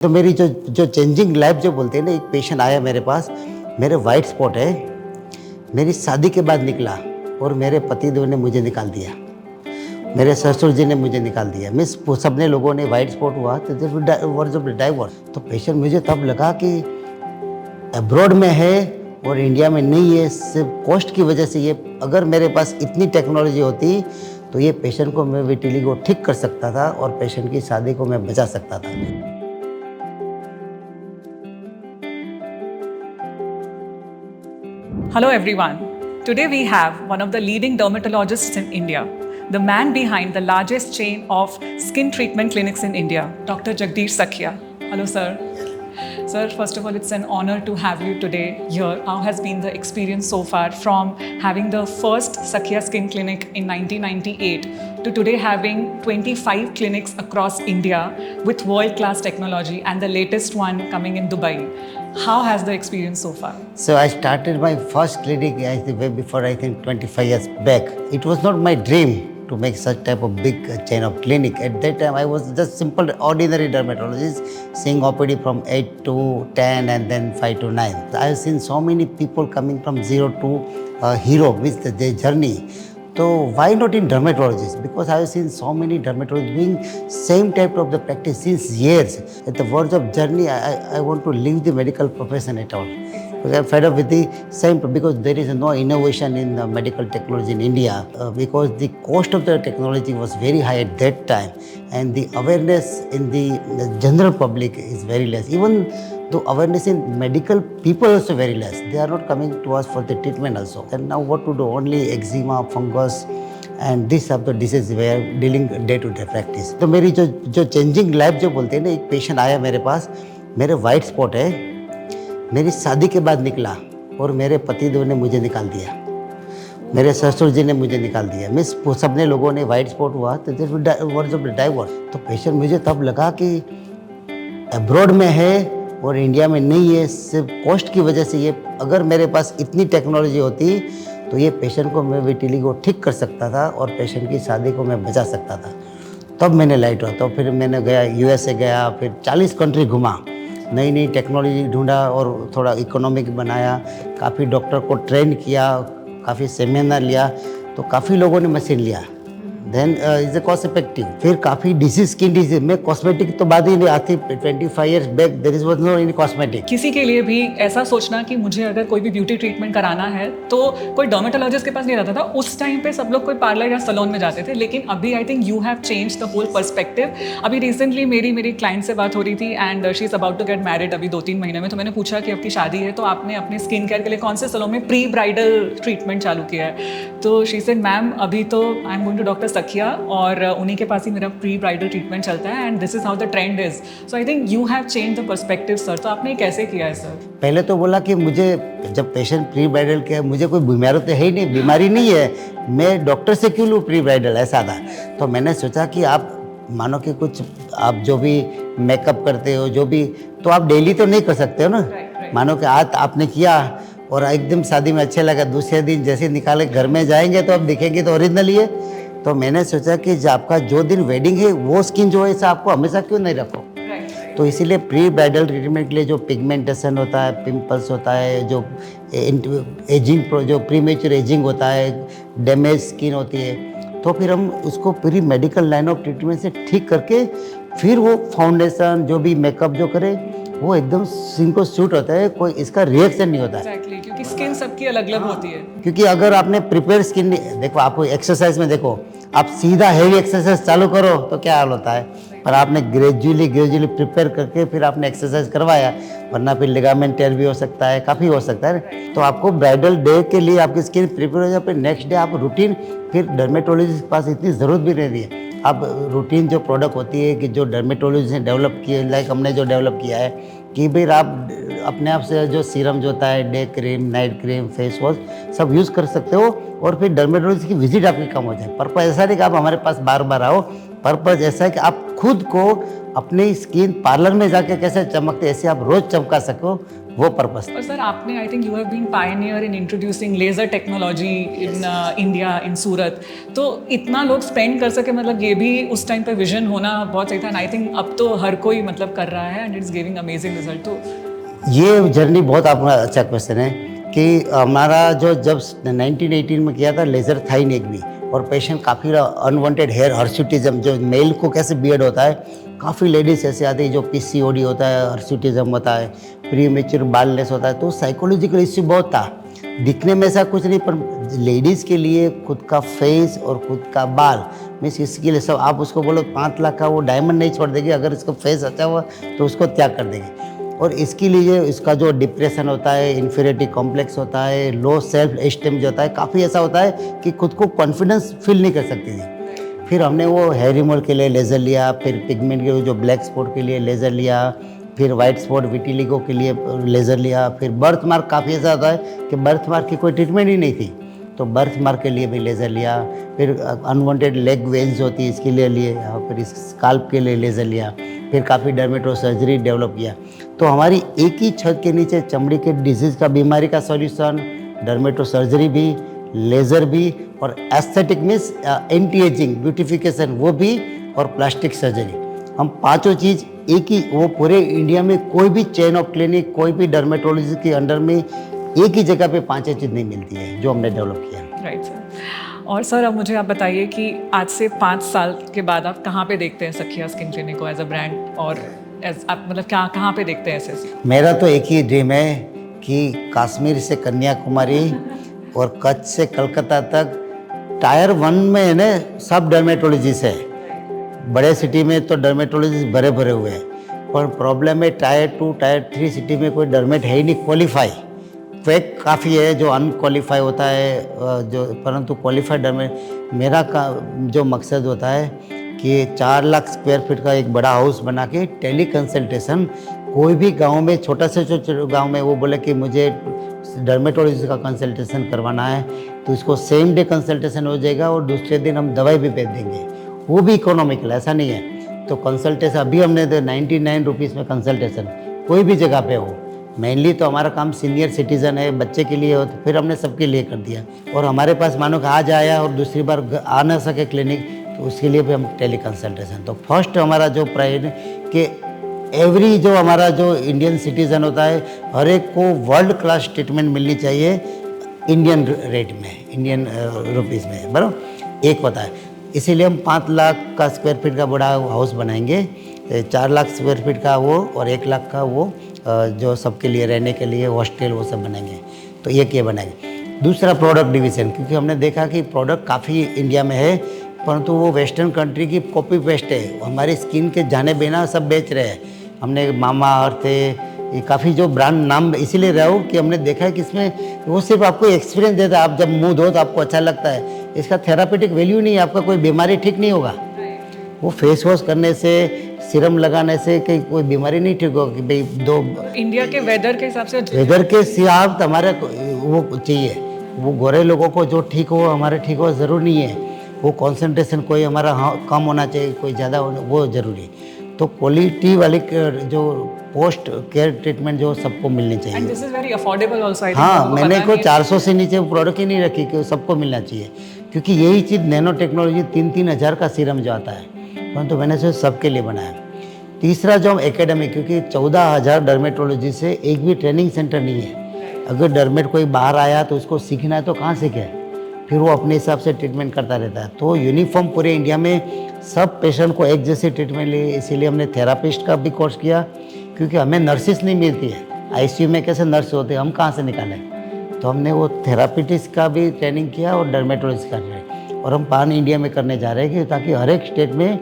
तो मेरी जो जो चेंजिंग लाइफ जो बोलते हैं ना, एक पेशेंट आया मेरे पास, मेरे वाइट स्पॉट है, मेरी शादी के बाद निकला और मेरे पतिदेव ने मुझे निकाल दिया, मेरे ससुर जी ने मुझे निकाल दिया। मिस सबने लोगों ने वाइट स्पॉट हुआ तो वर्ड्स ऑफ डाइवोर्स। तो पेशेंट मुझे तब लगा कि अब्रॉड में है और इंडिया में नहीं है, सिर्फ कॉस्ट की वजह से। ये अगर मेरे पास इतनी टेक्नोलॉजी होती तो ये पेशेंट को मैं विटिली को ठीक कर सकता था और पेशेंट की शादी को मैं बचा सकता था। Hello everyone. Today we have one of the leading dermatologists in India, the man behind the largest chain of skin treatment clinics in India, Dr. Jagdish Sakhia. Hello sir. Sir, first of all, it's an honor to have you today here. How has been the experience so far from having the first Sakhia Skin Clinic in 1998 to today having 25 clinics across India with world-class technology and the latest one coming in Dubai? How has the experience so far? So I started my first clinic way before, I think 25 years back. It was not my dream to make such type of big chain of clinic. At that time I was just simple ordinary dermatologist seeing OPD from 8 to 10 and then 5 to 9. I have seen so many people coming from zero to hero with their journey. So why not in dermatologists? Because I have seen so many dermatologists doing same type of the practice since years. At the verge of journey, I want to leave the medical profession at all. Because I'm fed up with the same, because there is no innovation in the medical technology in India. Because the cost of the technology was very high at that time, and the awareness in the general public is very less. Even though awareness in medical people also very less. They are not coming to us for the treatment also. And now what to do? Only eczema, fungus, and these are the diseases we are dealing day to day practice. तो मेरी जो changing life जो बोलते हैं ना, एक patient आया मेरे पास, मेरे वाइट स्पॉट है, मेरी शादी के बाद निकला और मेरे पतिदेव ने मुझे निकाल दिया, मेरे ससुर जी ने मुझे निकाल दिया। मिस सबने लोगों ने वाइट स्पॉट हुआ तो वर्ड्स ऑफ डाइवोर्स। तो पेशेंट मुझे तब लगा कि अब्रॉड में है और इंडिया में नहीं है, सिर्फ कॉस्ट की वजह से। ये अगर मेरे पास इतनी टेक्नोलॉजी होती तो ये पेशेंट को मैं विटिली को ठीक कर सकता था और पेशेंट की शादी को मैं बचा सकता था। तब मैंने लाइट हुआ। तो फिर मैंने गया यूएसए गया, फिर 40 कंट्री घुमा, नई नई टेक्नोलॉजी ढूंढा और थोड़ा इकोनॉमिक बनाया, काफ़ी डॉक्टर को ट्रेन किया, काफ़ी सेमिनार लिया, तो काफ़ी लोगों ने मशीन लिया। Then is a cost effective. फिर काफ़ी डिजीज, स्किन डिजीज में कॉस्मेटिक तो बाद ही नहीं आती। 25 years back there is was no any cosmetic. किसी के लिए भी ऐसा सोचना कि मुझे अगर कोई भी ब्यूटी ट्रीटमेंट कराना है तो कोई डर्मेटोलॉजिस्ट के पास नहीं जाता था। उस टाइम पे सब लोग कोई पार्लर या सैलून में जाते थे, लेकिन अभी I think you have change the whole perspective. अभी रिसेंटली मेरी क्लाइंट से बात हो रही थी and she is about to get married अभी 2-3 महीने में। तो मैंने पूछा कि आपकी शादी है तो आपने अपने स्किन केयर के लिए कौन से सैलून में प्री ब्राइडल ट्रीटमेंट चालू किया है? तो शी सेड मैम अभी तो I am going to doctor Sakhiya और उन्हीं के पास ही मेरा प्री ब्राइडल ट्रीटमेंट चलता है and this is how the trend is. So I think you have change the perspective sir. तो आपने कैसे किया है सर? पहले तो बोला कि मुझे जब पेशेंट प्री ब्राइडल के, मुझे कोई बीमारी तो है ही नहीं, बीमारी नहीं है, मैं डॉक्टर से क्यों लूँ प्री ब्राइडल, ऐसा था। तो मैंने सोचा कि आप मानो कि कुछ आप जो भी मेकअप करते हो जो भी, तो आप डेली तो नहीं कर सकते हो ना। मानो कि आज आपने किया और एकदम शादी में अच्छे लगा, दूसरे दिन जैसे निकाले घर में जाएंगे तो आप दिखेंगे तो ओरिजिनल ही है। तो मैंने सोचा कि आपका जो दिन वेडिंग है वो स्किन जो है ऐसा आपको हमेशा क्यों नहीं रखो। तो इसीलिए प्री ब्राइडल ट्रीटमेंट के लिए जो पिगमेंटेशन होता है, पिंपल्स होता है, जो एजिंग, जो प्रीमेच्योर एजिंग होता है, डैमेज स्किन होती है, तो फिर हम उसको pre medical line of treatment से ठीक करके फिर वो फाउंडेशन जो भी मेकअप जो करे वो एकदम स्किन को सूट होता है, कोई इसका रिएक्शन नहीं होता है। Exactly, क्योंकि स्किन सबकी अलग अलग होती है। क्योंकि अगर आपने प्रिपेयर स्किन, देखो आप एक्सरसाइज में देखो, आप सीधा हेवी एक्सरसाइज चालू करो तो क्या हाल होता है, पर आपने ग्रेजुअली प्रिपेयर करके फिर आपने एक्सरसाइज करवाया, वरना फिर लिगामेंट टेयर भी हो सकता है, काफ़ी हो सकता है। तो आपको ब्राइडल डे के लिए आपकी स्किन प्रिपेयर हो जाए, फिर नेक्स्ट डे आप रूटीन, फिर डर्मेटोलॉजिस्ट के पास इतनी ज़रूरत भी नहीं है। अब रूटीन जो प्रोडक्ट होती है कि जो डर्मेटोलॉजिस्ट ने डेवलप किए, लाइक हमने जो डेवलप किया है कि भाई आप अपने आप से जो सीरम जो होता है, day cream, night cream, face wash सब यूज़ कर सकते हो और फिर डर्मेटोलॉजिस्ट की विजिट आपकी कम हो जाए। पर्पज़ ऐसा नहीं कि आप हमारे पास बार बार आओ, पर्पज़ ऐसा है कि आप खुद को अपनी स्किन पार्लर में जाके कैसे चमकते ऐसे आप रोज चमका सको, वो पर्पस। और सर आपने I think you have been pioneer in introducing laser technology in India, in Surat, तो इतना लोग स्पेंड कर सके, मतलब ये भी उस टाइम पे विजन होना बहुत सही था। एंड आई थिंक अब तो हर कोई मतलब कर रहा है and it's giving amazing result. तो ये जर्नी बहुत आपका अच्छा क्वेश्चन है कि हमारा जो जब 1918 में किया था लेज़र था ही नहीं एक भी, और पेशेंट काफ़ी अनवांटेड हेयर हर्सुटिज्म, जो मेल को कैसे बियर्ड होता है, काफ़ी लेडीज़ ऐसे आती है जो पीसीओडी होता है, हर्सुटिज्म होता है, प्री मेच्योर बालनेस होता है, तो साइकोलॉजिकल इश्यू बहुत था। दिखने में ऐसा कुछ नहीं, पर लेडीज़ के लिए खुद का फेस और खुद का बाल मीन्स इसके लिए सब, आप उसको बोलो 5 लाख का वो डायमंड नहीं छोड़ देगी, अगर इसका फेस अच्छा हुआ तो उसको त्याग कर देगी। और इसके लिए इसका जो डिप्रेशन होता है, इन्फीरियरिटी कॉम्प्लेक्स होता है, लो सेल्फ एस्टीम जो होता है, काफ़ी ऐसा होता है कि खुद को कॉन्फिडेंस फील नहीं कर सकती थी। फिर हमने वो हेयर रिमूवल के लिए लेज़र लिया, फिर पिगमेंट के जो ब्लैक स्पॉट के लिए लेज़र लिया, फिर वाइट स्पॉट विटिलिगो के लिए लेज़र लिया, फिर बर्थ मार्क, काफ़ी ऐसा होता है कि बर्थ मार्क की कोई ट्रीटमेंट ही नहीं थी, तो बर्थ मार्क के लिए भी लेज़र लिया। फिर अनवांटेड लेग वेन्स होती है इसके लिए फिर स्काल्प के लिए लेज़र लिया। फिर काफ़ी डर्मेटो सर्जरी डेवलप किया। तो हमारी एक ही छत के नीचे चमड़ी के डिजीज़ का, बीमारी का सॉल्यूशन, डर्मेटो सर्जरी भी, लेज़र भी, और aesthetic means anti ageing beautification वो भी, और प्लास्टिक सर्जरी। हम पांचों चीज़ एक ही, वो पूरे इंडिया में कोई भी चेन ऑफ क्लिनिक, कोई भी डर्मेटोलॉजी के अंडर में एक ही जगह पे पांचों चीज़ नहीं मिलती है जो हमने डेवलप किया। Right sir. और सर अब मुझे आप बताइए कि आज से 5 साल के बाद आप कहाँ पे देखते हैं सखिया स्किन क्लिनिक को एज अ ब्रांड, और एज आप मतलब क्या कहाँ पे देखते हैं ऐसे? मेरा तो एक ही ड्रीम है कि कश्मीर से कन्याकुमारी और कच्छ से कलकत्ता तक टायर 1 में है ना सब डर्मेटोलॉजिस्ट है। बड़े सिटी में तो डर्मेटोलॉजिस्ट भरे भरे हुए हैं, पर प्रॉब्लम है टायर 2 टायर 3 सिटी में कोई डर्मेट है ही नहीं क्वालिफाई। फेक काफ़ी है जो अनक्वालिफाई होता है, जो परंतु क्वालिफाइड डर्मेट। मेरा का जो मकसद होता है कि 4 लाख स्क्वायर फीट का एक बड़ा हाउस बना के टेली कंसल्टेशन, कोई भी गांव में, छोटा से छोटा गांव में वो बोले कि मुझे डर्मेटोलॉजिस्ट का कंसल्टेशन करवाना है, तो इसको सेम डे कंसल्टेशन हो जाएगा और दूसरे दिन हम दवाई भी भेज देंगे, वो भी इकोनॉमिकल, ऐसा नहीं है। तो कंसल्टेशन अभी हमने 99 रुपीज़ में कंसल्टेशन कोई भी जगह पे हो। मेनली तो हमारा काम सीनियर सिटीज़न है, बच्चे के लिए हो, तो फिर हमने सबके लिए कर दिया। और हमारे पास मानो कि आज आया और दूसरी बार आ ना सके क्लिनिक, तो उसके लिए भी हम टेली कंसल्टेशन। तो फर्स्ट हमारा जो प्राइड कि एवरी जो हमारा जो इंडियन सिटीज़न होता है, हर एक को वर्ल्ड क्लास ट्रीटमेंट मिलनी चाहिए इंडियन रेट में, इंडियन रुपीज़ में, बराबर एक होता है। इसीलिए हम 5 लाख का स्क्वायर फीट का बड़ा हाउस बनाएंगे, 4 लाख स्क्वायर फीट का वो, और 1 लाख का वो जो सबके लिए रहने के लिए हॉस्टल वो सब बनेंगे। तो ये बनेंगे। दूसरा प्रोडक्ट डिवीज़न, क्योंकि हमने देखा कि प्रोडक्ट काफ़ी इंडिया में है, परंतु वो वेस्टर्न कंट्री की कॉपी पेस्ट है, हमारी स्किन के जाने बिना सब बेच रहे हैं। हमने मामा अर्थ है, ये काफ़ी जो ब्रांड नाम इसीलिए रहा हो कि हमने देखा है कि इसमें वो सिर्फ आपको एक्सपीरियंस देता है, आप जब मुँह धो तो आपको अच्छा लगता है, इसका थेरापेटिक वैल्यू नहीं है, आपका कोई बीमारी ठीक नहीं होगा। वो फेस वॉश करने से, सीरम लगाने से कहीं कोई बीमारी नहीं ठीक होगी। भाई दो इंडिया के वेदर के हिसाब से, वेदर के हिसाब तो हमारे वो चाहिए, वो गोरे लोगों को जो ठीक हो हमारे ठीक हो ज़रूरी नहीं है। वो कंसंट्रेशन कोई हमारा कम होना चाहिए, कोई ज़्यादा होना, वो ज़रूरी है। तो क्वालिटी वाली जो पोस्ट केयर ट्रीटमेंट जो सबको मिलनी चाहिए। And this is very affordable also. हाँ, मैंने को 400 से नीचे प्रोडक्ट ही नहीं रखी कि सबको मिलना चाहिए, क्योंकि यही चीज़ नैनो टेक्नोलॉजी 3-3 हज़ार का सीरम जो आता है, परंतु मैंने सिर्फ सबके लिए बनाया। तीसरा जो हम एकेडमी, क्योंकि 14,000 डर्मेटोलॉजी से एक भी ट्रेनिंग सेंटर नहीं है। अगर डर्मेट कोई बाहर आया तो उसको सीखना है तो कहाँ सीखे, फिर वो अपने हिसाब से ट्रीटमेंट करता रहता है। तो यूनिफॉर्म पूरे इंडिया में सब पेशेंट को एक जैसे ट्रीटमेंट ली, इसीलिए हमने थेरापिस्ट का भी कोर्स किया, क्योंकि हमें नर्सिस नहीं मिलती है। आईसीयू में कैसे नर्स होते हैं, हम कहाँ से निकालें, तो हमने वो थेरापिटिस्ट का भी ट्रेनिंग किया और डर्मेटोलॉजिस्ट का ट्रेनिंग, और हम पान इंडिया में करने जा रहे हैं कि ताकि हर एक स्टेट में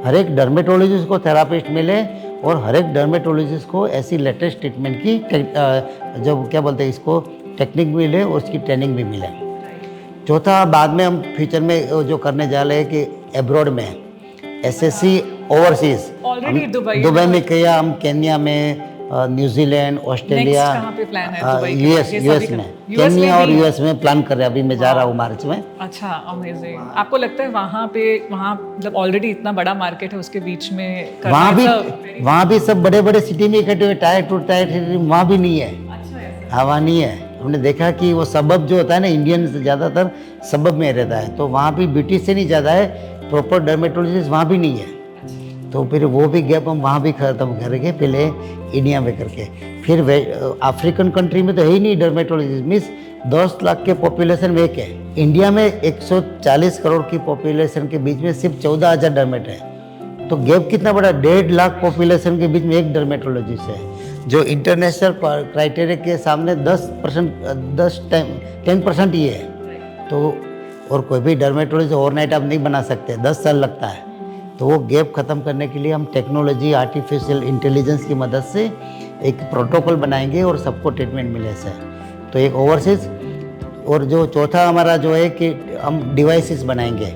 हर एक डर्मेटोलॉजिस्ट को थेरापिस्ट मिले और हर एक डर्मेटोलॉजिस्ट को ऐसी लेटेस्ट ट्रीटमेंट की जो क्या बोलते हैं इसको टेक्निक मिले और उसकी ट्रेनिंग भी मिले। चौथा, बाद में हम फ्यूचर में जो करने जा रहे हैं कि एब्रॉड में एसएससी ओवरसीज़, ऑलरेडी दुबई में किया, हम केन्या में, न्यूजीलैंड, ऑस्ट्रेलिया, कहाँ पे plan है दुबई के? यूएस ये सभी यूएस का- में, US में केन्या और भी? यूएस में प्लान कर रहे हैं। अभी मैं जा रहा हूँ मार्च में। अच्छा, अमेजिंग। आपको लगता है वहाँ मतलब ऑलरेडी इतना बड़ा मार्केट है, उसके बीच में करना वहाँ भी सब बड़े बड़े सिटी में इकट्ठे हुए, टायर टू टायर, वहाँ भी नहीं है। अच्छा है। हाँ, वहाँ नहीं है। हमने देखा कि वो सबब जो होता है ना, इंडियन ज़्यादातर सबब में रहता है, तो वहाँ भी ब्यूटी से नहीं ज़्यादा है, प्रॉपर डर्मेटोलॉजिस्ट वहाँ भी नहीं है। तो फिर वो भी गैप हम वहाँ भी ख़त्म करेंगे, पहले इंडिया में करके। फिर अफ्रीकन कंट्री में तो है ही नहीं डर्मेटोलॉजिस्ट, मीन्स 10 लाख के पॉपुलेशन में एक है। इंडिया में 140 करोड़ की पॉपुलेशन के बीच में सिर्फ 14,000 डर्मेट है। तो गैप कितना बड़ा, 1.5 लाख पॉपुलेशन के बीच में एक डर्मेटोलॉजिस्ट है, जो इंटरनेशनल क्राइटेरिया के सामने 10% ही है। तो और कोई भी डर्मेटोलॉजिस्ट ओवरनाइट आप नहीं बना सकते, 10 साल लगता है। तो वो गैप ख़त्म करने के लिए हम टेक्नोलॉजी, आर्टिफिशियल इंटेलिजेंस की मदद से एक प्रोटोकॉल बनाएंगे और सबको ट्रीटमेंट मिले से। तो एक ओवरसीज, और जो चौथा हमारा जो है कि हम डिवाइसेस बनाएंगे।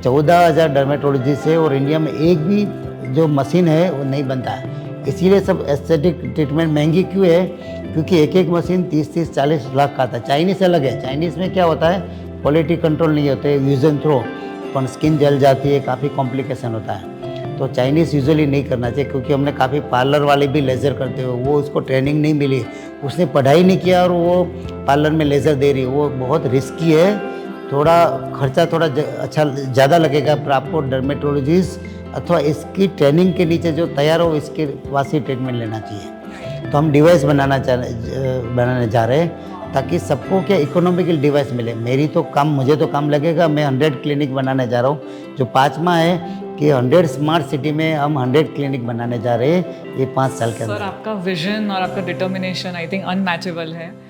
14,000 डर्मेटोलॉजिस्ट है और इंडिया में एक भी जो मशीन है वो नहीं बनता है। इसीलिए सब एस्थेटिक ट्रीटमेंट महंगी क्यों है, क्योंकि एक एक मशीन 30-30, 40 लाख का आता है। चाइनीज़ अलग है, चाइनीज़ में क्या होता है, क्वालिटी कंट्रोल नहीं होते, यूज एंड थ्रो, पर स्किन जल जाती है, काफ़ी कॉम्प्लिकेशन होता है। तो चाइनीज़ यूजुअली नहीं करना चाहिए, क्योंकि हमने काफ़ी पार्लर वाले भी लेज़र करते हुए, वो उसको ट्रेनिंग नहीं मिली, उसने पढ़ाई नहीं किया और वो पार्लर में लेज़र दे रही है, वो बहुत रिस्की है। थोड़ा खर्चा थोड़ा अच्छा ज़्यादा लगेगा, पर आपको डर्मेटोलॉजिस्ट अथवा इसकी ट्रेनिंग के नीचे जो तैयार हो, इसके पास ही ट्रीटमेंट लेना चाहिए। तो हम डिवाइस बनाने जा रहे हैं ताकि सबको क्या इकोनॉमिकल डिवाइस मिले। मुझे तो कम लगेगा, मैं 100 क्लिनिक बनाने जा रहा हूँ। जो पाँचवा है कि 100 स्मार्ट सिटी में हम 100 क्लिनिक बनाने जा रहे हैं ये 5 साल के अंदर। सर, आपका विजन और आपका डिटर्मिनेशन आई थिंक अनमैचेबल है।